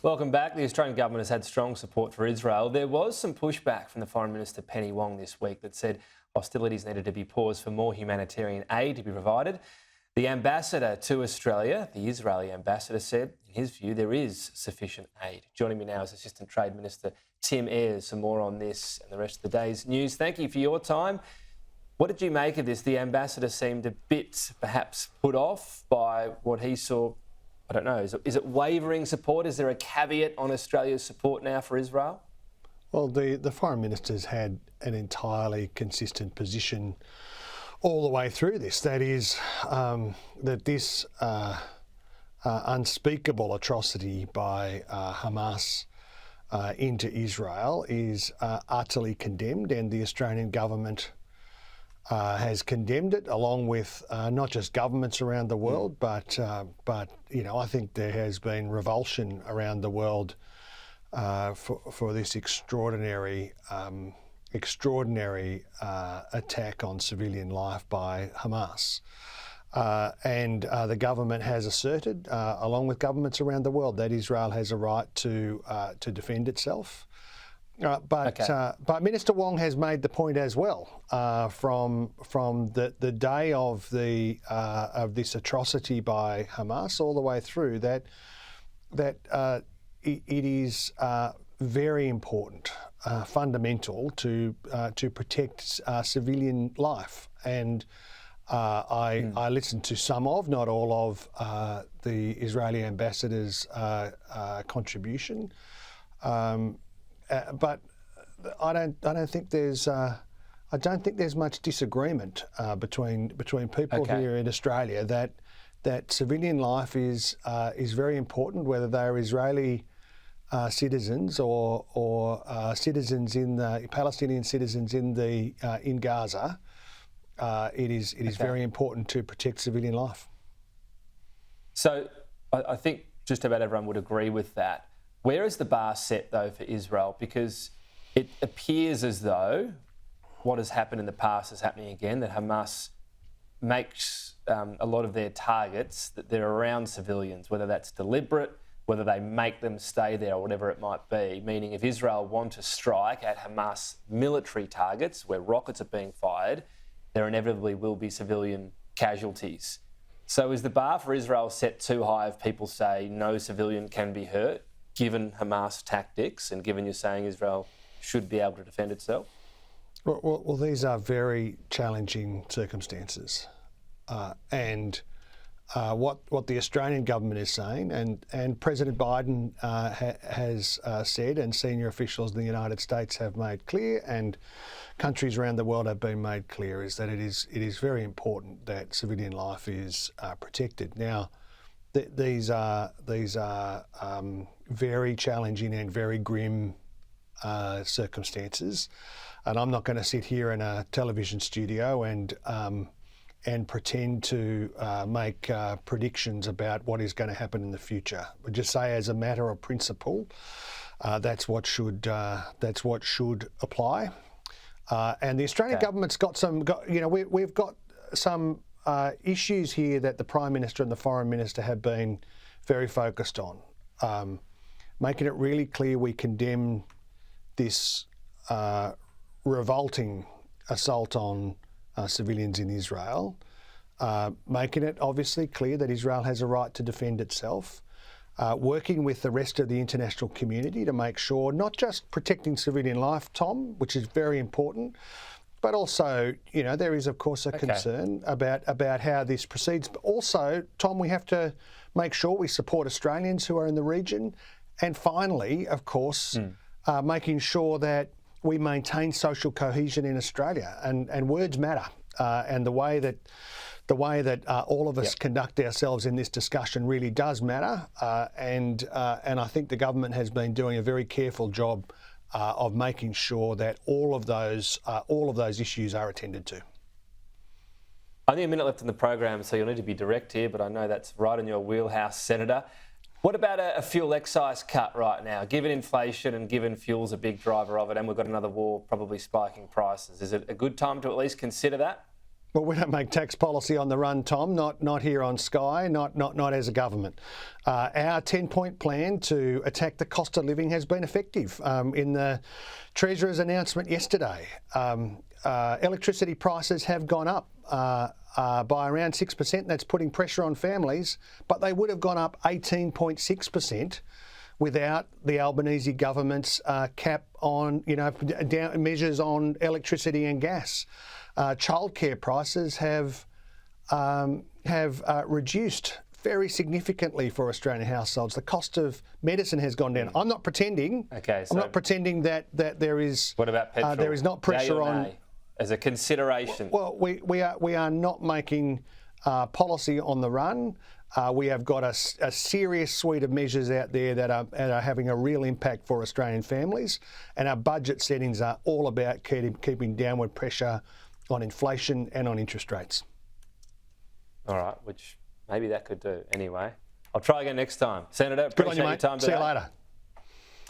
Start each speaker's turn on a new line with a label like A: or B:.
A: Welcome back. The Australian government has had strong support for Israel. There was some pushback from the Foreign Minister Penny Wong this week that said hostilities needed to be paused for more humanitarian aid to be provided. The ambassador to Australia, the Israeli ambassador, said, in his view, there is sufficient aid. Joining me now is Assistant Trade Minister Tim Ayres. Some more on this and the rest of the day's news. Thank you for your time. What did you make of this? The ambassador seemed a bit perhaps put off by what he saw. I don't know, is it wavering support? Is there a caveat on Australia's support now for Israel?
B: Well, the Foreign Minister's had an entirely consistent position all the way through this. That is, that this unspeakable atrocity by Hamas into Israel is utterly condemned, and the Australian government has condemned it, along with not just governments around the world, but you know, I think there has been revulsion around the world for this extraordinary attack on civilian life by Hamas. And the government has asserted, along with governments around the world, that Israel has a right to defend itself. But Minister Wong has made the point as well from the day of this atrocity by Hamas all the way through that it is very important, fundamental to protect civilian life. And I listened to some of, not all of, the Israeli ambassador's contribution. But I don't think there's much disagreement between people here in Australia that civilian life is very important, whether they're Israeli citizens or citizens in the Palestinian citizens in Gaza. It is very important to protect civilian life.
A: So I think just about everyone would agree with that. Where is the bar set, though, for Israel? Because it appears as though what has happened in the past is happening again, that Hamas makes a lot of their targets, that they're around civilians, whether that's deliberate, whether they make them stay there or whatever it might be. Meaning if Israel want to strike at Hamas military targets where rockets are being fired, there inevitably will be civilian casualties. So is the bar for Israel set too high if people say no civilian can be hurt, given Hamas tactics and given you're saying Israel should be able to defend itself?
B: Well, these are very challenging circumstances. And what the Australian government is saying, and President Biden has said, and senior officials in the United States have made clear, and countries around the world have been made clear, is that it is very important that civilian life is protected. Now, these are very challenging and very grim circumstances, and I'm not going to sit here in a television studio and pretend to make predictions about what is going to happen in the future. But just say, as a matter of principle, that's what should apply. And the Australian government's got we've got some issues here that the Prime Minister and the Foreign Minister have been very focused on, making it really clear we condemn this revolting assault on civilians in Israel, making it obviously clear that Israel has a right to defend itself, working with the rest of the international community to make sure, not just protecting civilian life, Tom, which is very important, but also, you know, there is, of course, a concern about how this proceeds. But also, Tom, we have to make sure we support Australians who are in the region. And finally, of course, making sure that we maintain social cohesion in Australia. And words matter. And the way that all of us conduct ourselves in this discussion really does matter. And I think the government has been doing a very careful job of making sure that all of those issues are attended to.
A: Only a minute left in the program, so you'll need to be direct here, but I know that's right in your wheelhouse, Senator. What about a fuel excise cut right now? Given inflation and given fuel's a big driver of it, and we've got another war probably spiking prices, is it a good time to at least consider that?
B: Well, we don't make tax policy on the run, Tom, not here on Sky, not as a government. Our 10-point plan to attack the cost of living has been effective. In the Treasurer's announcement yesterday, electricity prices have gone up by around 6%. That's putting pressure on families, but they would have gone up 18.6% without the Albanese government's cap on, measures on electricity and gas. Childcare prices have reduced very significantly for Australian households. The cost of medicine has gone down. I'm not pretending.
A: Okay, so
B: I'm not pretending that there is.
A: What about petrol?
B: There is not pressure on.
A: As a consideration.
B: Well, we are not making policy on the run. We have got a serious suite of measures out there that are having a real impact for Australian families, and our budget settings are all about keeping downward pressure on inflation and on interest rates.
A: All right, which maybe that could do. Anyway, I'll try again next time. Senator, appreciate your time today.
B: See you later.